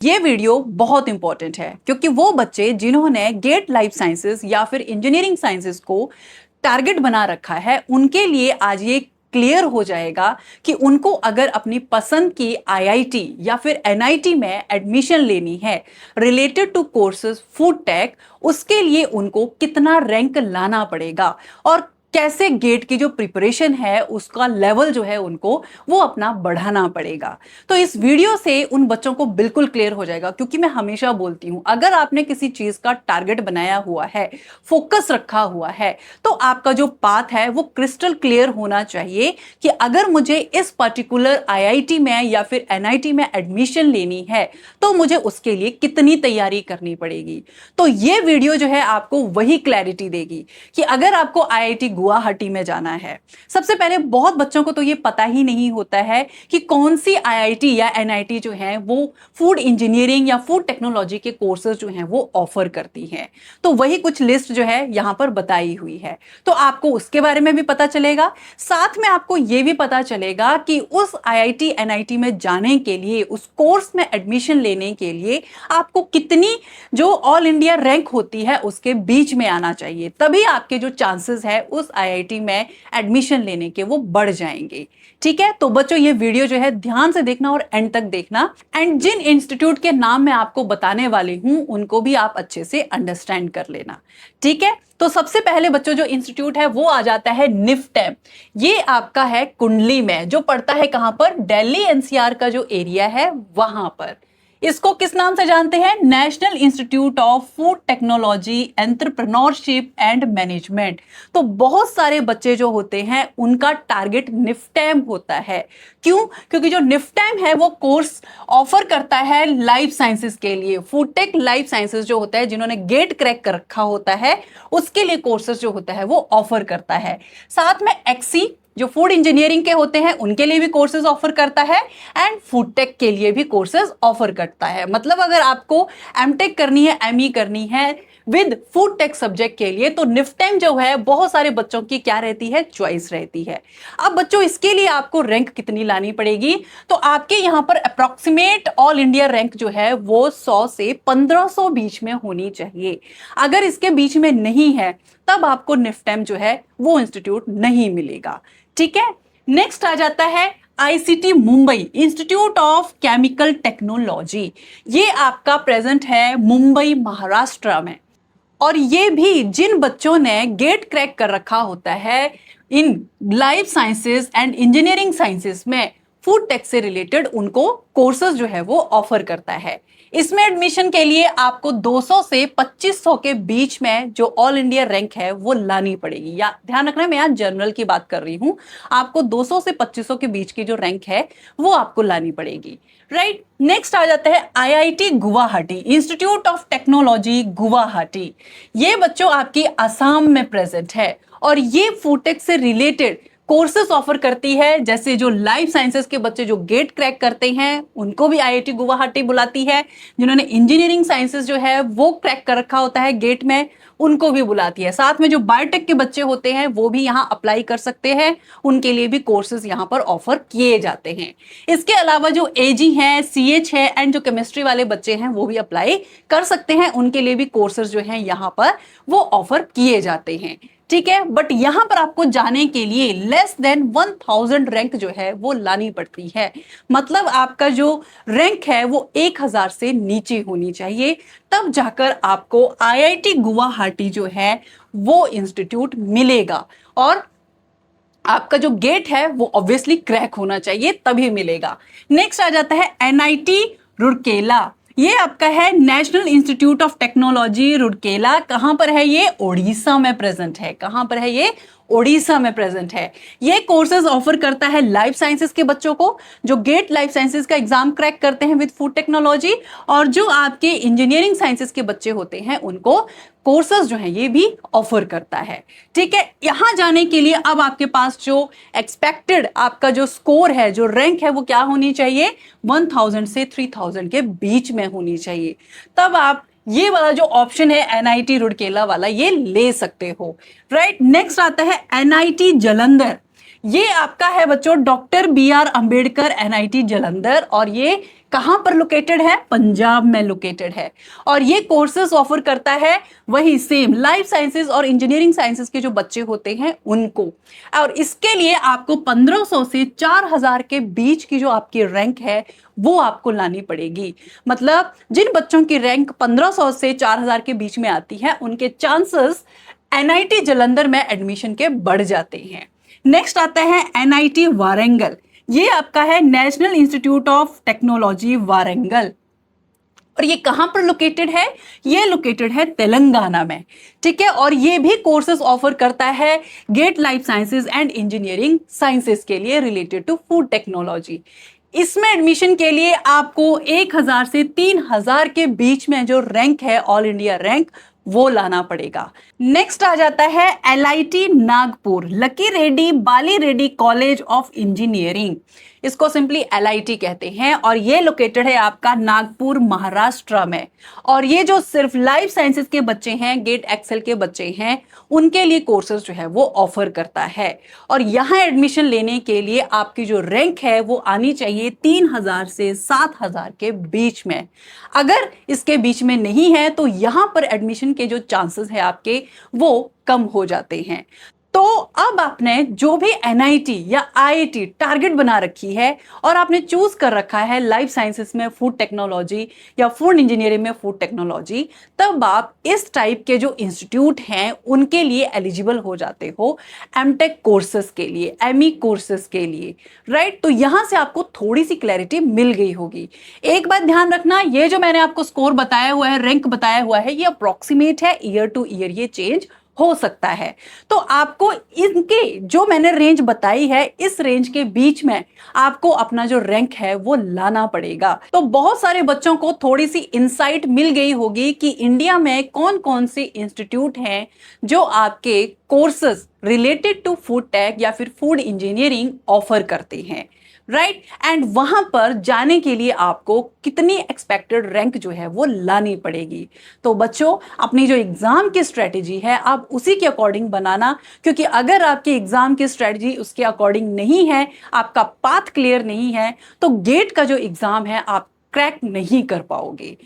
ये वीडियो बहुत इंपॉर्टेंट है क्योंकि वो बच्चे जिन्होंने गेट लाइफ साइंसेस या फिर इंजीनियरिंग साइंसेस को टारगेट बना रखा है उनके लिए आज ये क्लियर हो जाएगा कि उनको अगर अपनी पसंद की आईआईटी या फिर एनआईटी में एडमिशन लेनी है related to courses food tech, उसके लिए उनको कितना रैंक लाना पड़ेगा और कैसे गेट की जो प्रिपरेशन है उसका लेवल जो है उनको वो अपना बढ़ाना पड़ेगा। तो इस वीडियो से उन बच्चों को बिल्कुल क्लियर हो जाएगा, क्योंकि मैं हमेशा बोलती हूं अगर आपने किसी चीज का टारगेट बनाया हुआ है, फोकस रखा हुआ है, तो आपका जो पाथ है वो क्रिस्टल क्लियर होना चाहिए कि अगर मुझे इस पर्टिकुलर आईआईटी में या फिर एनआईटी में एडमिशन लेनी है तो मुझे उसके लिए कितनी तैयारी करनी पड़ेगी। तो ये वीडियो जो है आपको वही क्लैरिटी देगी कि अगर आपको आईआईटी गुवाहाटी में जाना है। सबसे पहले बहुत बच्चों को तो ये पता ही नहीं होता है कि कौन सी आईआईटी या एनआईटी जो है वो फूड इंजीनियरिंग या फूड टेक्नोलॉजी के कोर्सेज जो हैं वो ऑफर करती हैं। तो वही कुछ लिस्ट जो है यहां पर बताई हुई है, तो आपको उसके बारे में भी पता चलेगा। साथ में आपको ये भी पता चलेगा कि उस आईआईटी एनआईटी में जाने के लिए, उस कोर्स में एडमिशन लेने के लिए आपको कितनी जो ऑल इंडिया रैंक होती है उसके बीच में आना चाहिए, तभी आपके जो चांसेस है उस आईआईटी में एडमिशन लेने के वो बढ़ जाएंगे। ठीक है, तो बच्चों ये वीडियो जो है ध्यान से देखना और एंड तक देखना, एंड जिन इंस्टीट्यूट के नाम मैं आपको बताने वाली हूं उनको भी आप अच्छे से अंडरस्टैंड कर लेना। ठीक है, तो सबसे पहले बच्चों जो इंस्टीट्यूट है वो आ जाता है निफ्टेम। ये आपका है कुंडली में, जो पड़ता है कहां पर, दिल्ली एनसीआर का जो एरिया है वहां पर। इसको किस नाम से जानते हैं, national institute of food technology entrepreneurship and management. तो बहुत सारे बच्चे जो होते हैं उनका टारगेट निफ्टेम होता है। क्यों? क्योंकि जो निफ्टेम है वो कोर्स ऑफर करता है लाइफ साइंसेस के लिए। फूड टेक लाइफ साइंसेस जो होता है, जिन्होंने गेट क्रैक कर रखा होता है उसके लिए कोर्सेज जो होता है वो ऑफर करता है। साथ में एक्सी जो फूड इंजीनियरिंग के होते हैं उनके लिए भी कोर्सेज ऑफर करता है, एंड फूड टेक के लिए भी कोर्सेज ऑफर करता है। मतलब अगर आपको एमटेक करनी है, एमई करनी है विद फूड टेक सब्जेक्ट के लिए, तो निफ्टेम जो है बहुत सारे बच्चों की क्या रहती है, चॉइस रहती है। अब बच्चों इसके लिए आपको रैंक कितनी लानी पड़ेगी, तो आपके यहां पर अप्रोक्सीमेट ऑल इंडिया रैंक जो है वो 100 से 1500 बीच में होनी चाहिए। अगर इसके बीच में नहीं है तब आपको निफ्टेम जो है वो इंस्टीट्यूट नहीं मिलेगा। ठीक है, नेक्स्ट आ जाता है ICT Mumbai, institute of chemical technology. ये आपका प्रेजेंट है मुंबई महाराष्ट्र में, और ये भी जिन बच्चों ने गेट क्रैक कर रखा होता है in life sciences and engineering sciences में, फूड टेक से रिलेटेड उनको कोर्सेज जो है वो ऑफर करता है। इसमें एडमिशन के लिए आपको 200 से 2500 के बीच में जो ऑल इंडिया रैंक है वो लानी पड़ेगी। या ध्यान रखना, मैं यहाँ जनरल की बात कर रही हूं, आपको 200 से 2500 के बीच की जो रैंक है वो आपको लानी पड़ेगी। राइट, नेक्स्ट आ जाता है IIT Guwahati, institute of technology Guwahati. ये बच्चों आपकी असम में प्रेजेंट है, और ये फूड टेक से रिलेटेड कोर्सेस ऑफर करती है। जैसे जो लाइफ साइंसेस के बच्चे जो गेट क्रैक करते हैं उनको भी आईआईटी गुवाहाटी बुलाती है, जिन्होंने इंजीनियरिंग साइंसेस जो है वो क्रैक कर रखा होता है गेट में उनको भी बुलाती है। साथ में जो बायोटेक के बच्चे होते हैं वो भी यहाँ अप्लाई कर सकते हैं, उनके लिए भी कोर्सेज यहाँ पर ऑफर किए जाते हैं। इसके अलावा जो एजी है, सीएच है, एंड जो केमिस्ट्री वाले बच्चे हैं वो भी अप्लाई कर सकते हैं, उनके लिए भी कोर्सेज जो हैं यहाँ पर वो ऑफर किए जाते हैं। ठीक है, बट यहां पर आपको जाने के लिए लेस देन 1000 रैंक जो है वो लानी पड़ती है। मतलब आपका जो रैंक है वो 1000 से नीचे होनी चाहिए, तब जाकर आपको आईआईटी गुवाहाटी जो है वो इंस्टीट्यूट मिलेगा। और आपका जो गेट है वो ऑब्वियसली क्रैक होना चाहिए तभी मिलेगा। नेक्स्ट आ जाता है एनआईटी रुड़केला। ये आपका है नेशनल इंस्टीट्यूट ऑफ टेक्नोलॉजी रुड़केला। कहां पर है ये, ओडिशा में प्रेजेंट है। कहां पर है ये, ओडिशा में प्रेजेंट है। ये कोर्सेज ऑफर करता है लाइफ साइंसेस के बच्चों को जो गेट लाइफ साइंसेस का एग्जाम क्रैक करते हैं विद फूड टेक्नोलॉजी, और जो आपके इंजीनियरिंग साइंसेस के बच्चे होते हैं उनको कोर्सेज जो है ये भी ऑफर करता है। ठीक है, यहां जाने के लिए अब आपके पास जो एक्सपेक्टेड आपका जो स्कोर है, जो रैंक है वो क्या होनी चाहिए, 1000 से 3000 के बीच में होनी चाहिए, तब आप ये वाला जो ऑप्शन है एनआईटी रुड़केला वाला ये ले सकते हो। राइट, नेक्स्ट आता है एनआईटी जालंधर। ये आपका है बच्चों doctor B R. Ambedkar NIT Jalandhar, और ये कहां पर लोकेटेड है? पंजाब में लोकेटेड है। और ये कोर्सेज ऑफर करता है वही सेम लाइफ साइंसेज और इंजीनियरिंग साइंसेज के जो बच्चे होते हैं उनको। और इसके लिए आपको 1500 से 4000 के बीच की जो आपकी रैंक है वो आपको लानी पड़ेगी। मतलब जिन बच्चों की रैंक 1500 से 4000 के बीच में आती है उनके चांसेस एनआईटी जालंधर में एडमिशन के बढ़ जाते हैं। नेक्स्ट आता है एनआईटी वारंगल। ये आपका है national institute of technology Warangal, और ये कहां पर लोकेटेड है? ये लोकेटेड है तेलंगाना में, ठीक है। और ये भी कोर्सेज ऑफर करता है GATE life sciences and engineering sciences के लिए रिलेटेड टू फूड टेक्नोलॉजी। इसमें एडमिशन के लिए आपको 1000 से 3000 के बीच में जो रैंक है ऑल इंडिया रैंक वो लाना पड़ेगा। नेक्स्ट आ जाता है LIT Nagpur, lucky Reddy Bali Reddy college of engineering. इसको सिंपली एलआईटी कहते हैं, और ये लोकेटेड है आपका नागपुर महाराष्ट्र में। और ये जो सिर्फ लाइफ साइंसेज के बच्चे हैं, गेट एक्सेल के बच्चे हैं, उनके लिए कोर्सेज जो है वो ऑफर करता है। और यहां एडमिशन लेने के लिए आपकी जो रैंक है वो आनी चाहिए 3000 से 7000 के बीच में। अगर इसके बीच में नहीं है तो यहां पर एडमिशन के जो चांसेस है आपके वो कम हो जाते हैं। तो अब आपने जो भी एनआईटी या आईआईटी टारगेट बना रखी है और आपने चूज कर रखा है लाइफ साइंसेस में फूड टेक्नोलॉजी या फूड इंजीनियरिंग में फूड टेक्नोलॉजी, तब आप इस टाइप के जो इंस्टीट्यूट हैं उनके लिए एलिजिबल हो जाते हो एमटेक कोर्सेज के लिए, एमई कोर्सेज के लिए, राइट। तो यहां से आपको थोड़ी सी क्लैरिटी मिल गई होगी। एक बात ध्यान रखना, ये जो मैंने आपको स्कोर बताया हुआ है, रैंक बताया हुआ है, ये अप्रोक्सीमेट है, ईयर टू ईयर ये चेंज हो सकता है। तो आपको इनके जो मैंने रेंज बताई है, इस रेंज के बीच में आपको अपना जो रैंक है वो लाना पड़ेगा। तो बहुत सारे बच्चों को थोड़ी सी इंसाइट मिल गई होगी कि इंडिया में कौन कौन से इंस्टीट्यूट हैं जो आपके courses related to food tech या फिर फूड इंजीनियरिंग ऑफर करते हैं, राइट। एंड वहां पर जाने के लिए आपको कितनी एक्सपेक्टेड रैंक जो है वो लानी पड़ेगी। तो बच्चों अपनी जो एग्जाम की स्ट्रेटेजी है आप उसी के अकॉर्डिंग बनाना, क्योंकि अगर आपकी एग्जाम की स्ट्रेटेजी उसके अकॉर्डिंग नहीं है, आपका पाथ क्लियर नहीं है, तो गेट का जो एग्जाम है आप क्रैक नहीं कर पाओगे।